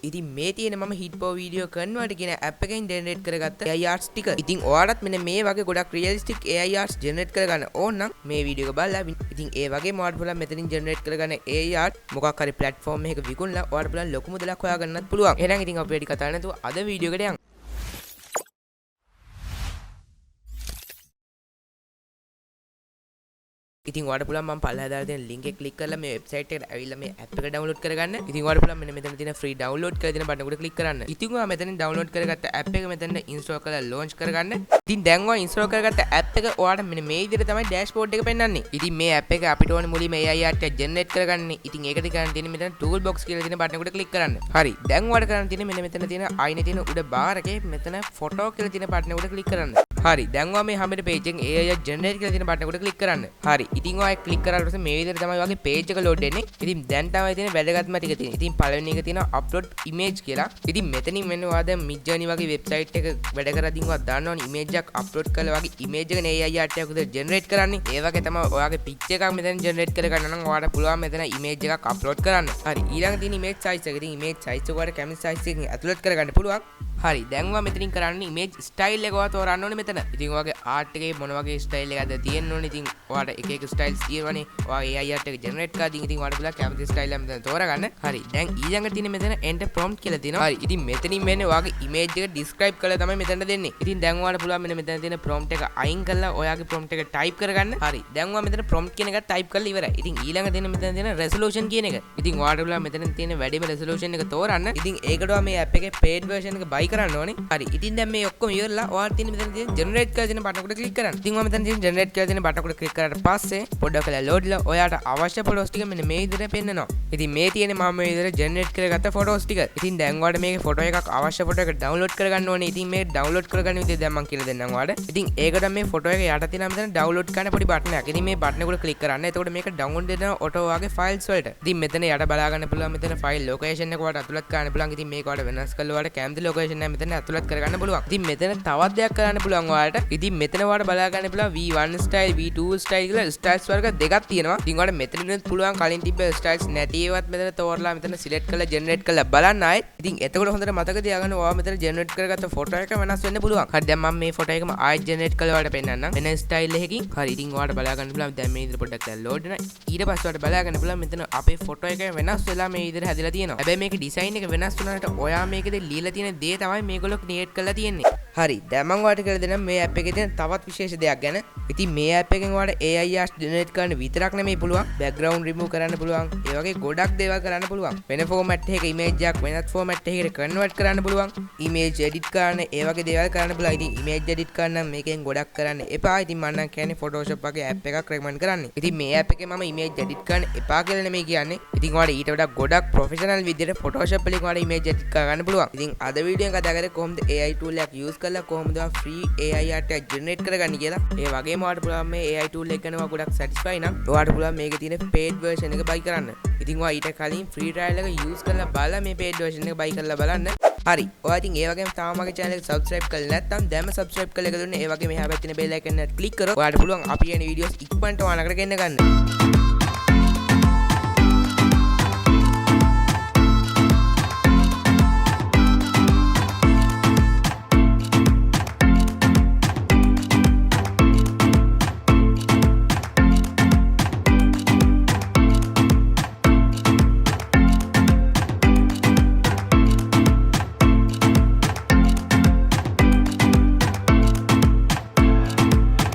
ඉතින් මේ තියෙන මම HitPaw Video Converter කියන app එකෙන් generate කරගත්ත AI arts ටික. ඉතින් ඔයාලත් මෙන්න මේ වගේ ගොඩක් realistic AI arts generate කරගන්න ඕන නම් මේ වීඩියෝ එක බලලා ඉතින් ඒ වගේම ඔයාලට පුළුවන් මෙතනින් generate කරගන්න AI art මොකක් හරි platform එකක විකුණලා ඔයාලට පුළුවන් ලොකු මුදලක් හොයාගන්නත් පුළුවන්. එහෙනම් ඉතින් අපි වැඩි කතා නැතුව අද වීඩියෝ එකට යමු. ඉතින් ඔයාලට පුළුවන් මම පල්ලෙහා දාලා තියෙන link එක click කරලා මේ website එකට ඇවිල්ලා මේ app එක download කරගන්න. ඉතින් ඔයාලට පුළුවන් මෙන්න මෙතන තියෙන free download කරලා තියෙන button එකට click කරන්න. ඉතින් ඔයා මෙතනින් download කරගත්ත app එක මෙතන install කරලා launch කරගන්න. ඉතින් දැන් ඔයා install කරගත්ත app එක ඔයාලට මෙන්න මේ විදිහට තමයි dashboard එක පෙන්වන්නේ. ඉතින් මේ app එක අපිට ඕනේ මුලින්ම AI art එක generate කරගන්න. ඉතින් ඒකට කරන්න තියෙන්නේ මෙතන toolbox කියලා තියෙන button එකට click කරන්න. හරි. දැන් ඔයාලට කරන්න තියෙන්නේ මෙන්න මෙතන තියෙන අයිනේ තියෙන උඩ bar එකේ මෙතන photo කියලා තියෙන button එකට click කරන්න. හරි. දැන් ඔයා මේ හැමදේම page එකෙන් AI art generate කියලා තියෙන button එකට click කරන්න. හරි. ඉතින් ඔයා click කරලා ඊට පස්සේ මේ විදිහට තමයි වගේ page එක load වෙන්නේ. ඉතින් දැන් තමයි තියෙන වැදගත්ම ටික තියෙන්නේ. ඉතින් පළවෙනි එක තියෙනවා upload image කියලා. ඉතින් මෙතනින් මෙන්න ඔයා දැන් Midjourney වගේ website එක වැඩ කරද්දී ඔයා දන්නවනේ image එකක් upload කරලා වගේ image එක නේ AI art එකක් උදේ generate කරන්නේ. ඒ වගේ තමයි ඔයාගේ picture එකක් මෙතන generate කරගන්න නම් ඔයාලට පුළුවන් මෙතන image එකක් upload කරන්න. හරි. ඊළඟ තියෙන image size එක. ඉතින් image size එක ඔයාලට කැමති size එකකින් ඇතුළත් කරගන්න පුළුවන්. හරි. දැන් ඔයා මෙතනින් කරන්නේ image style එක ඔයා තෝරන්න ඕනේ මෙතන. ඉතින් ඔයාගේ art එකේ මොන වගේ style එකක්ද තියෙන්න ඕනේ. ඉතින් ඔයාලට එක එක styles තියෙනවනේ. ඔයාගේ AI art එක generate කරද්දී ඉතින් ඔයාලට පුළුවන් කැමති style එක මෙතන තෝරගන්න. හරි. දැන් ඊළඟට තියෙන මෙතන enter prompt කියලා තියෙනවා. හරි. ඉතින් මෙතනින් මෙන්නේ ඔයාගේ image එක describe කරලා තමයි මෙතනට දෙන්නේ. ඉතින් දැන් ඔයාලට පුළුවන් මෙන්න මෙතන තියෙන prompt එක අයින් කරලා ඔයාගේ prompt එක type කරගන්න. හරි. දැන් ඔයා මෙතන prompt කියන එක type කරලා ඉවරයි. ඉතින් ඊළඟ තියෙන මෙතන තියෙන resolution කියන එක. ඉතින් ඔයාලට පුළුවන් මෙතන තියෙන වැඩිම resolution එක තෝරන්න. ඉතින් ඒකට ඔයා මේ app එකේ paid version එක buy කරන්න ඕනේ. හරි. ඉතින් දැන් මේ ඔක්කොම ඉවරලා ඔයාලට තියෙන මෙතන තියෙන generate කරලා තියෙන button එකට click කරන්න. ඉතින් ඔයා මෙතන තියෙන generate කරලා තියෙන button එකට click කරාට පස්සේ පොඩ්ඩක් වෙලා load ලා ඔයාට අවශ්‍ය photos ටික මෙන්න මේ විදිහට පෙන්නනවා. ඉතින් මේ තියෙන්නේ මම මේ විදිහට generate කරගත්ත photos ටික. ඉතින් දැන් ඔයාලට මේකේ photo එකක් අවශ්‍ය photo එක download කරගන්න ඕනේ. ඉතින් මේ download කරගන්න විදිහ දැන් මම කියලා දෙන්නම් ඔයාලට. ඉතින් ඒකට මේ photo එක යට තියෙනවා මෙතන download කරන්න පොඩි button එකක්. ඉතින් මේ button එකට click කරන්න. එතකොට මේක download වෙනවා auto ඔයාගේ files වලට. ඉතින් මෙතන යට බලා ගන්න පුළුවන් මෙතන file location එක ඔයාලට අතුලත් කරන්න පුළුවන්. ඉතින් මේක ඔයාලට වෙනස් කරලා ඔයාලට කැමති location එක මෙතන අතුලත් කරගන්න පුළුවන්. ඉතින් මෙතන තවත් දෙයක් කරන්න පුළුවන් ඔයාලට. ඉතින් මෙතන ඔයාලට බලා ගන්න පුළුවන් V1 style V2 style කියලා styles වර්ග දෙකක් තියෙනවා. ඉතින් ඔයාලට මෙතනින් පුළුවන් කලින් තිබ්බ styles නැති ඒවත් මෙතන තෝරලා මෙතන select කරලා generate කරලා බලන්න ආයෙත්. ඉතින් එතකොට හොඳට මතක තියාගන්න ඔයා මෙතන generate කරගත්ත photo එක වෙනස් වෙන්න පුළුවන්. හරි දැන් මම මේ photo එකම ආයෙත් generate කරලා ඔයාලට පෙන්නන්නම්. වෙන style එකකින්. හරි ඉතින් ඔයාලට බලා ගන්න පුළුවන් දැන් මේ විදිහට පොඩ්ඩක් දැන් load වෙනවා. ඊට පස්සේ ඔයාලට බලා ගන්න පුළුවන් මෙතන අපේ photo එක වෙනස් වෙලා මේ විදිහට හැදිලා තියෙනවා. හැබැයි මේකේ design එක වෙනස් වුණාට ඔයා මේකේ ලියලා තියෙන දේ තමයි මේගොල්ලෝ create කරලා තියෙන්නේ. හරි දැන් මම ඔයාලට කියලා දෙන්නම් මේ app එකේ තියෙන තවත් විශේෂ දෙයක් ගැන. ඉතින් මේ app එකෙන් ඔයාලට AI art generate කරන්න විතරක් නෙමෙයි පුළුවන් background remove කරන්න පුළුවන්. ඒ වගේ ගොඩක් දේවල් කරන්න පුළුවන්. වෙන format එකක image එකක් වෙනත් format එකකට convert කරන්න පුළුවන්. image edit කරන්න ඒ වගේ දේවල් කරන්න පුළුවන්. ඉතින් image edit කරන්න මේකෙන් ගොඩක් කරන්න එපා. ඉතින් මම නම් කියන්නේ Photoshop වගේ app එකක් recommend කරන්නේ. ඉතින් මේ app එකේ මම image edit කරන්න එපා කියලා නෙමෙයි කියන්නේ. ඉතින් ඔයාලට ඊට වඩා ගොඩක් professional විදිහට Photoshop වලින් ඔයාලට image edit කරගන්න පුළුවන්. ඉතින් අද වීඩියෝ එක කතා කරේ කොහොමද AI tool එකක් use කරලා කොහොමද free AI art එක generate කරගන්නේ කියලා. ඒ වගේම ඔයාලට පුළුවන් මේ AI tool එක ගැන ගොඩක් satisfy නම් ඔයාලට පුළුවන් මේකේ තියෙන paid version එක buy කරන්න. ඉතින් ඔයා ඊට කලින් free trial එක use කරලා බලලා මේ paid version එක buy කරලා බලන්න. හරි. ඔයා ඉතින් ඒ වගේම තාම මගේ channel එක subscribe කරලා නැත්නම් දැන්ම subscribe කරලා එක දුන්න. ඒ වගේම එහා පැත්තේ තියෙන bell icon එක click කරොත් ඔයාලට පුළුවන් අපි යන videos ඉක්මනට ඔයාලකට ගෙන්න ගන්න.